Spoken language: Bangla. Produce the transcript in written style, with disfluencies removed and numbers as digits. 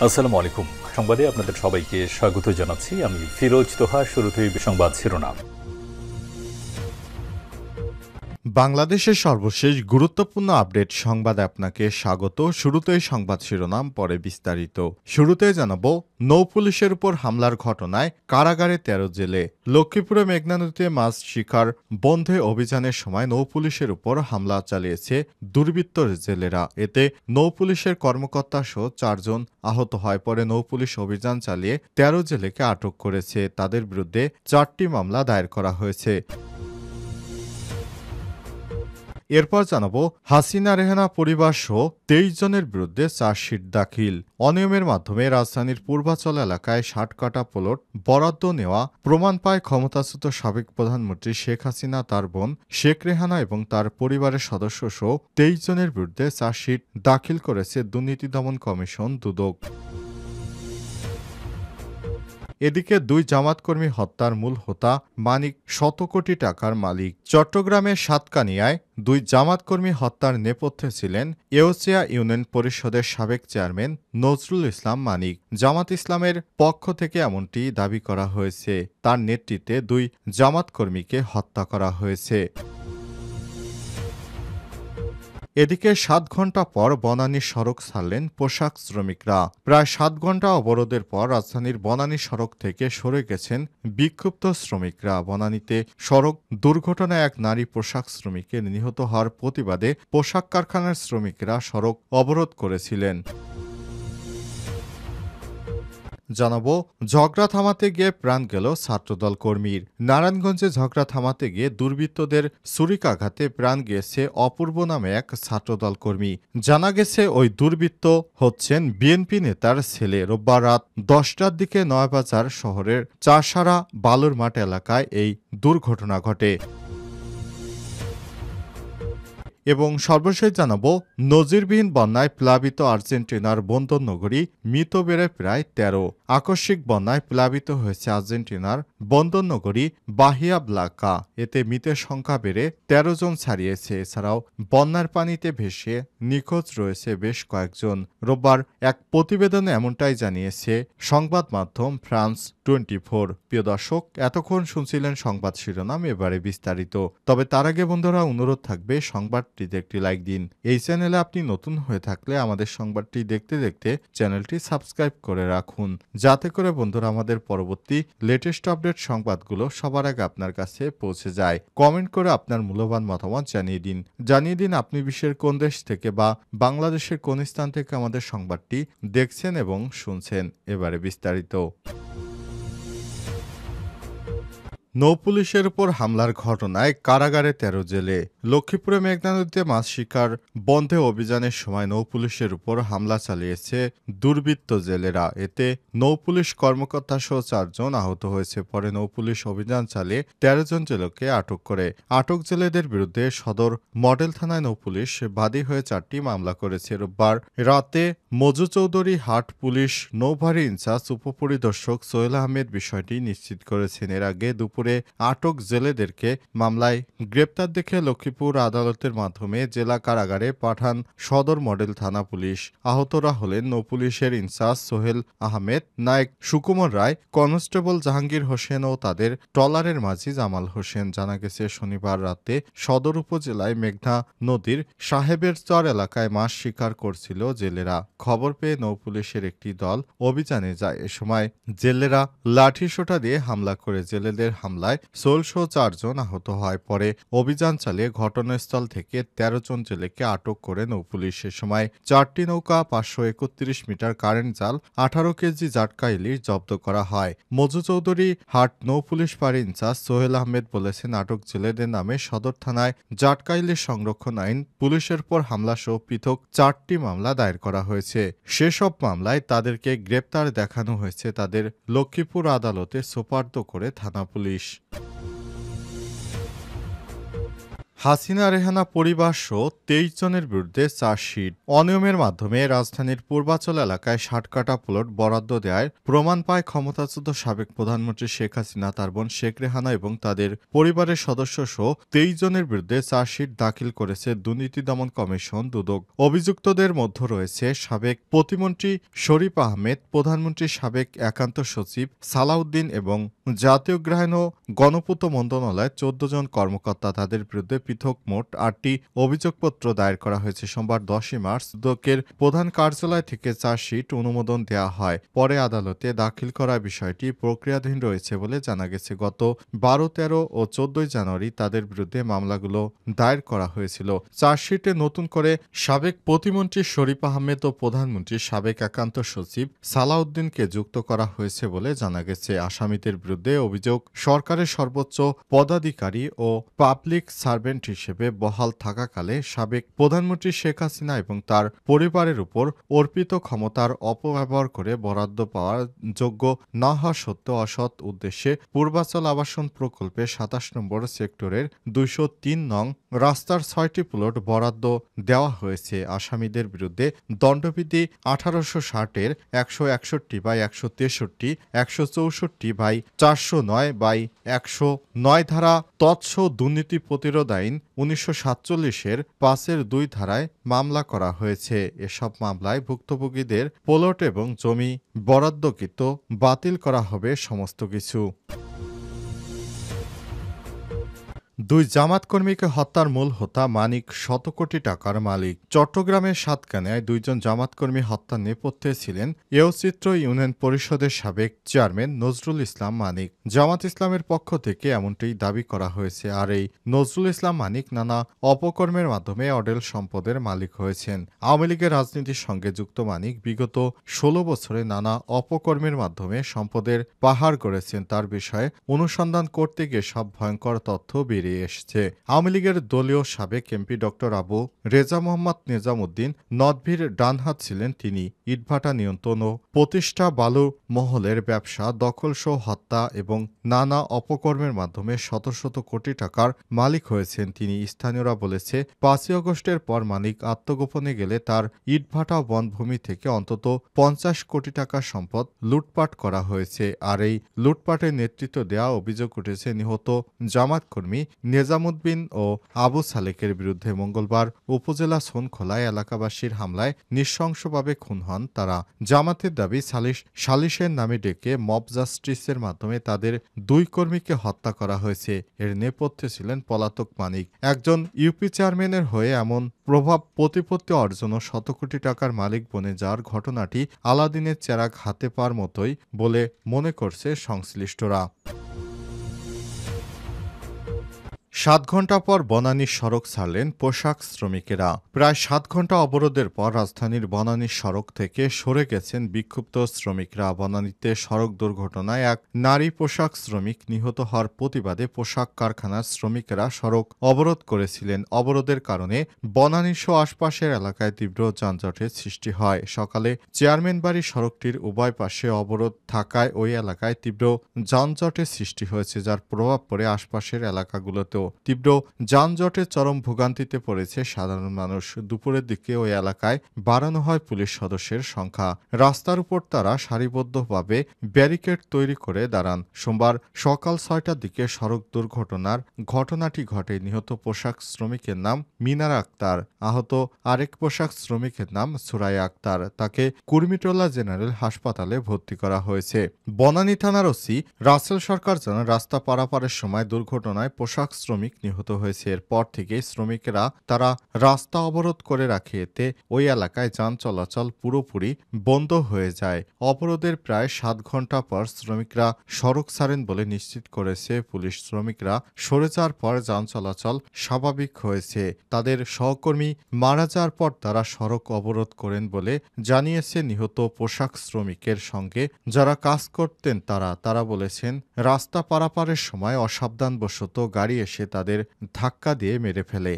আসসালামু আলাইকুম। সংবাদে আপনাদের সবাইকে স্বাগত জানাচ্ছি। আমি ফিরোজ তোহা। শুরুতেই সংবাদ শিরোনাম। বাংলাদেশের সর্বশেষ গুরুত্বপূর্ণ আপডেট সংবাদে আপনাকে স্বাগত। শুরুতেই সংবাদ শিরোনাম, পরে বিস্তারিত। শুরুতে জানাবো, নৌপুলিশের উপর হামলার ঘটনায় কারাগারে ১৩ জেলে। লক্ষ্মীপুরে মেঘনা নদীতে মাছ শিকার বন্ধে অভিযানের সময় নৌপুলিশের উপর হামলা চালিয়েছে দুর্বৃত্ত জেলেরা। এতে নৌপুলিশের কর্মকর্তা সহ ৪ জন আহত হয়। পরে নৌপুলিশ অভিযান চালিয়ে ১৩ জেলেকে আটক করেছে। তাদের বিরুদ্ধে ৪টি মামলা দায়ের করা হয়েছে। এরপর জানাবো, হাসিনা রেহানা পরিবার সহ ২৩ জনের বিরুদ্ধে চার্জশিট দাখিল। অনিয়মের মাধ্যমে রাজধানীর পূর্বাচল এলাকায় ৬০ কাঠা প্লট বরাদ্দ নেওয়া প্রমাণ পায় ক্ষমতাচ্যুত সাবেক প্রধানমন্ত্রী শেখ হাসিনা, তার বোন শেখ রেহানা এবং তার পরিবারের সদস্য সহ ২৩ জনের বিরুদ্ধে চার্জশিট দাখিল করেছে দুর্নীতি দমন কমিশন দুদক। এদিকে ২ জামাতকর্মী হত্যার মূল হোতা মানিক শত কোটি টাকার মালিক। চট্টগ্রামের সাতকানিয়ায় ২ জামাতকর্মী হত্যার নেপথ্যে ছিলেন এউচিয়া ইউনিয়ন পরিষদের সাবেক চেয়ারম্যান নজরুল ইসলাম মানিক। জামাত ইসলামের পক্ষ থেকে এমনটি দাবি করা হয়েছে। তার নেতৃত্বে ২ জামাতকর্মীকে হত্যা করা হয়েছে। এদিকে ৭ ঘণ্টা পর বনানী সড়ক ছাড়লেন পোশাক শ্রমিকরা। প্রায় ৭ ঘণ্টা অবরোধের পর রাজধানীর বনানী সড়ক থেকে সরে গেছেন বিক্ষুব্ধ শ্রমিকরা। বনানীতে সড়ক দুর্ঘটনায় এক নারী পোশাক শ্রমিকের নিহত হওয়ার প্রতিবাদে পোশাক কারখানার শ্রমিকরা সড়ক অবরোধ করেছিলেন। জানাবো, ঝগড়া থামাতে গিয়ে প্রাণ গেল ছাত্রদল কর্মীর। নারায়ণগঞ্জে ঝগড়া থামাতে গিয়ে দুর্বৃত্তদের ছুরিকাঘাতে প্রাণ গিয়েছে অপূর্ব নামে এক ছাত্রদল কর্মী। জানা গেছে, ওই দুর্বৃত্ত হচ্ছেন বিএনপি নেতার ছেলে। রোববার রাত ১০টার দিকে নয়াবাজার শহরের চারসারা বালুর মাঠ এলাকায় এই দুর্ঘটনা ঘটে। এবং সর্বশেষ জানাবো, নজিরবিহীন বন্যায় প্লাবিত আর্জেন্টিনার বন্দরনগরী মৃত বেড়ে প্রায় ১৩। আকস্মিক বন্যায় প্লাবিত হয়েছে আর্জেন্টিনার বন্দরনগরী বাহিয়া ব্লাঙ্কা। এতে মৃতের সংখ্যা বেড়ে ১৩ জন ছাড়িয়েছে। এছাড়াও বন্যার পানিতে ভেসে নিখোঁজ রয়েছে বেশ কয়েকজন। রোববার এক প্রতিবেদনে এমনটাই জানিয়েছে সংবাদ মাধ্যম ফ্রান্স 24। প্রিয় দর্শক, এতক্ষণ শুনছিলেন সংবাদ শিরোনাম, এবারে বিস্তারিত। তবে তার আগে বন্ধুরা, অনুরোধ থাকবে সংবাদটিতে একটি লাইক দিন। এই চ্যানেলে আপনি নতুন হয়ে থাকলে আমাদের সংবাদটি দেখতে দেখতে চ্যানেলটি সাবস্ক্রাইব করে রাখুন, যাতে করে বন্ধুরা আমাদের পরবর্তী লেটেস্ট আপডেট সংবাদগুলো সবার আগে আপনার কাছে পৌঁছে যায়। কমেন্ট করে আপনার মূল্যবান মতামত জানিয়ে দিন আপনি বিশ্বের কোন দেশ থেকে বা বাংলাদেশের কোন স্থান থেকে আমাদের সংবাদটি দেখছেন এবং শুনছেন। এবারে বিস্তারিত। নৌপুলিশের উপর হামলার ঘটনায় কারাগারে ১৩ জেলে। লক্ষ্মীপুরে মেঘনা নদীতে মাছ শিকার বন্ধে অভিযানের সময় নৌপুলিশের উপর হামলা চালিয়েছে দুর্বৃত্ত জেলেরা। এতে নৌপুলিশ কর্মকর্তা সহ ৪ জন আহত হয়েছে। পরে নৌপুলিশ অভিযান চালিয়ে ১৩ জন জেলেকে আটক করে। আটক জেলেদের বিরুদ্ধে সদর মডেল থানায় নৌপুলিশ বাদী হয়ে ৪টি মামলা করেছে। রোববার রাতে মজু চৌধুরী হাট পুলিশ নৌভারী ইনচার্জ উপপরিদর্শক সোহেল আহমেদ বিষয়টি নিশ্চিত করেছেন। এর আগে দুপুরে আটক জেলেদেরকে মামলায় গ্রেপ্তার দেখে লক্ষ্মীপুর আদালতের মাধ্যমে জেলা কারাগারে পাঠান সদর মডেল থানা পুলিশ। আহতরা হলেন নৌপুলিশের ইনচার্জ সোহেল আহমেদ, নায়েক সুকুমার রায়, কনস্টেবল জাহাঙ্গীর হোসেন ও তাদের ট্রলারের মাঝি জামাল হোসেন। জানা গেছে, শনিবার রাতে সদর উপজেলায় মেঘনা নদীর সাহেবের চর এলাকায় মাছ শিকার করছিল জেলেরা। খবর পেয়ে নৌপুলিশের একটি দল অভিযানে যায়। এ সময় জেলেরা লাঠিসোঁটা দিয়ে হামলা করে। জেলেদের হামলায় সোলসহ ৪ জন আহত হয়। পরে অভিযান চালিয়ে ঘটনাস্থল থেকে ১৩ জন জেলেকে আটক করে নৌপুলিশ। এ সময় ৪টি নৌকা, ৫৩১ মিটার কারেন্ট জাল, ১৮ কেজি জাটকা ইলিশ জব্দ করা হয়। মজু চৌধুরী হাট নৌপুলিশ ফাঁড়ি ইনচার্জ সোহেল আহমেদ বলেছেন, আটক জেলেদের নামে সদর থানায় জাটকা ইলিশ সংরক্ষণ আইন, পুলিশের উপর হামলা সহ পৃথক ৪টি মামলা দায়ের করা হয়েছে। সেসব মামলায় তাদেরকে গ্রেপ্তার দেখানো হয়েছে। তাদের লক্ষ্মীপুর আদালতে সোপর্দ করে থানা পুলিশ। হাসিনা রেহানা পরিবারসহ ২৩ জনের বিরুদ্ধে চার্জশিট। অনিয়মের মাধ্যমে রাজধানীর পূর্বাচল এলাকায় ৬০ কাঠা প্লট বরাদ্দ দেওয়ার প্রমাণ পায় ক্ষমতাচ্যুত সাবেক প্রধানমন্ত্রী শেখ হাসিনা, তার বোন শেখ রেহানা এবং তাদের পরিবারের সদস্যসহ ২৩ জনের বিরুদ্ধে চার্জশিট দাখিল করেছে দুর্নীতি দমন কমিশন দুদক। অভিযুক্তদের মধ্যে রয়েছে সাবেক প্রতিমন্ত্রী শরীফ আহমেদ, প্রধানমন্ত্রীর সাবেক একান্ত সচিব সালাউদ্দিন এবং জাতীয় গ্রাহীণ ও গণপূর্ত মন্ত্রণালয়ের ১৪ জন কর্মকর্তা। তাদের বিরুদ্ধে পৃথক মোট ৮টি অভিযোগপত্র দায়ের করা হয়েছে। সোমবার ১০ই মার্চ দুদকের প্রধান কার্যালয় থেকে চার্জশিট অনুমোদন দেওয়া হয়। পরে আদালতে দাখিল করা বিষয়টি প্রক্রিয়াধীন রয়েছে বলে জানা গেছে। গত ১২, ১৩ ও ১৪ জানুয়ারি তাদের বিরুদ্ধে মামলাগুলো দায়ের করা হয়েছিল। চার্জশিটে নতুন করে সাবেক প্রতিমন্ত্রী শরীফ আহমেদ ও প্রধানমন্ত্রীর সাবেক একান্ত সচিব সালাউদ্দিনকে যুক্ত করা হয়েছে বলে জানা গেছে। আসামিদের বিরুদ্ধে অভিযোগ সরকারের সর্বোচ্চ পদাধিকারী ও পাবলিক সার্ভেন্ট হিসেবে বহাল থাকাকালে সাবেক প্রধানমন্ত্রী শেখ হাসিনা এবং তার পরিবারের উপর অর্পিত ক্ষমতার অপব্যবহার করে বরাদ্দ পাওয়ার যোগ্য না হওয়া সত্ত্বেও অসৎ উদ্দেশ্যে পূর্বাচল আবাসন প্রকল্পে ২৭ নম্বর সেক্টরের ২০৩ নং রাস্তার ৬টি প্লট বরাদ্দ দেওয়া হয়েছে। আসামিদের বিরুদ্ধে দণ্ডবিধি ১৮৬০-এর ১৬১/১৬৩, ১৬৪/৪০৯/১০৯ ধারা তৎস দুর্নীতি প্রতিরোধ আইন ১৯৪৭-এর ৫-এর ২ ধারায় মামলা করা হয়েছে। এসব মামলায় ভুক্তভোগীদের প্লট এবং জমি বরাদ্দকৃত বাতিল করা হবে সমস্ত কিছু। ২ জামাত কর্মীকে হত্যার মূল হোতা মানিক শত কোটি টাকার মালিক। চট্টগ্রামের সাতকানিয়ায় ২ জন জামাত কর্মী হত্যার নেপথ্যে ছিলেন এওচিত্র ইউনিয়ন পরিষদের সাবেক চেয়ারম্যান নজরুল ইসলাম মানিক। জামাত ইসলামের পক্ষ থেকে এমনটি দাবি করা হয়েছে। আর এই নজরুল ইসলাম মানিক নানা অপকর্মের মাধ্যমে অডেল সম্পদের মালিক হয়েছেন। আওয়ামী লীগের রাজনীতির সঙ্গে যুক্ত মানিক বিগত ১৬ বছরে নানা অপকর্মের মাধ্যমে সম্পদের পাহাড় গড়েছেন। তার বিষয়ে অনুসন্ধান করতে গিয়ে সব ভয়ঙ্কর তথ্য বেরিয়ে এসেছে। আওয়ামী লীগের দলীয় সাবেক এমপি ডক্টর আবু রেজা মোহাম্মদ নিজামুদ্দিন নদভীর ডানহাত ছিলেন তিনি। ইটভাটা নিয়ন্ত্রণ ও প্রতিষ্ঠা, বালু মহলের ব্যবসা, দখলসহ হত্যা এবং নানা অপকর্মের মাধ্যমে শত শত কোটি টাকার মালিক হয়েছেন তিনি। স্থানীয়রা বলেছে ৫ই আগস্টের পর মানিক আত্মগোপনে গেলে তার ইটভাটা বনভূমি থেকে অন্তত ৫০ কোটি টাকার সম্পদ লুটপাট করা হয়েছে। আর এই লুটপাটের নেতৃত্ব দেওয়া অভিযোগ উঠেছে নিহত জামাত কর্মী নিজামুদ্দিন ও আবু সালেকের বিরুদ্ধে। মঙ্গলবার উপজেলা সোনখোলায় এলাকাবাসীর হামলায় নৃশংসভাবে খুন হন তারা। জামাতের দাবি সালিশের নামে ডেকে মব জাস্টিসের মাধ্যমে তাদের ২ কর্মীকে হত্যা করা হয়েছে। এর নেপথ্যে ছিলেন পলাতক মানিক। একজন ইউপি চেয়ারম্যানের হয়ে এমন প্রভাব প্রতিপত্তি অর্জন ও শত কোটি টাকার মালিক বনে যাওয়ার ঘটনাটি আলাদিনের চেরাগ হাতে পাওয়ার মতোই বলে মনে করছে সংশ্লিষ্টরা। ৭ ঘণ্টা পর বনানীর সড়ক ছাড়লেন পোশাক শ্রমিকেরা। প্রায় ৭ ঘণ্টা অবরোধের পর রাজধানীর বনানীর সড়ক থেকে সরে গেছেন বিক্ষুব্ধ শ্রমিকরা। বনানীতে সড়ক দুর্ঘটনায় এক নারী পোশাক শ্রমিক নিহত হওয়ার প্রতিবাদে পোশাক কারখানার শ্রমিকেরা সড়ক অবরোধ করেছিলেন। অবরোধের কারণে বনানীসহ আশপাশের এলাকায় তীব্র যানজটের সৃষ্টি হয়। সকালে চেয়ারম্যান বাড়ি সড়কটির উভয় পাশে অবরোধ থাকায় ওই এলাকায় তীব্র যানজটের সৃষ্টি হয়েছে, যার প্রভাব পড়ে আশপাশের এলাকাগুলোতেও। তীব্র যানজটের চরম ভোগান্তিতে পড়েছে সাধারণ মানুষ। দুপুরের দিকে ওই এলাকায় বাড়ানো হয় পুলিশ সদস্যের সংখ্যা। রাস্তার উপর তারা সারিবদ্ধভাবে ব্যারিকেড তৈরি করে দাঁড়ান। সোমবার সকাল ৬টার দিকে সড়ক দুর্ঘটনার ঘটনাটি ঘটে। নিহত পোশাক শ্রমিকের নাম মিনারা আক্তার, আহত আরেক পোশাক শ্রমিকের নাম সুরাইয়া আক্তার। তাকে কুর্মিটোলা জেনারেল হাসপাতালে ভর্তি করা হয়েছে। বনানী থানার ওসি রাসেল সরকার জানান, রাস্তা পারাপারের সময় দুর্ঘটনায় পোশাক শ্রমিক নিহত হয়েছে। এরপর থেকে শ্রমিকেরা তারা রাস্তা অবরোধ করে রাখে। এতে ওই এলাকায় যান চলাচল পুরোপুরি বন্ধ হয়ে যায়। অবরোধের প্রায় ৭ ঘণ্টা পর শ্রমিকরা সড়ক ছাড়েন বলে নিশ্চিত করেছে পুলিশ। শ্রমিকরা সরে যাওয়ার পর যান চলাচল স্বাভাবিক হয়েছে। তাদের সহকর্মী মারা যাওয়ার পর তারা সড়ক অবরোধ করেন বলে জানিয়েছে নিহত পোশাক শ্রমিকের সঙ্গে যারা কাজ করতেন তারা বলেছেন, রাস্তা পারাপারের সময় অসাবধানবশত গাড়ি এসে তাদের ধাক্কা দিয়ে মেরে ফেলে।